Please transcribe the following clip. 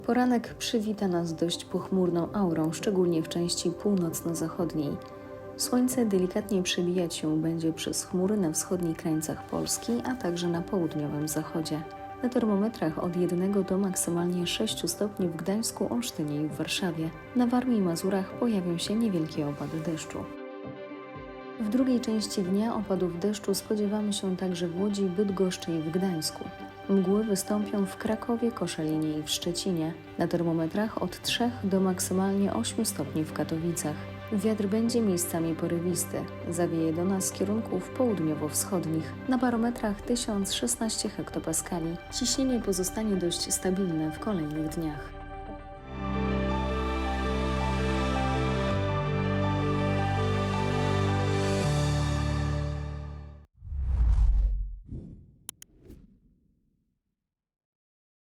Poranek przywita nas dość pochmurną aurą, szczególnie w części północno-zachodniej. Słońce delikatnie przebijać się będzie przez chmury na wschodnich krańcach Polski, a także na południowym zachodzie. Na termometrach od 1 do maksymalnie 6 stopni w Gdańsku, Olsztynie i w Warszawie. Na Warmii i Mazurach pojawią się niewielkie opady deszczu. W drugiej części dnia opadów deszczu spodziewamy się także w Łodzi, Bydgoszczy i w Gdańsku. Mgły wystąpią w Krakowie, Koszalinie i w Szczecinie. Na termometrach od 3 do maksymalnie 8 stopni w Katowicach. Wiatr będzie miejscami porywisty. Zawieje do nas z kierunków południowo-wschodnich. Na barometrach 1016 hektopaskali. Ciśnienie pozostanie dość stabilne w kolejnych dniach.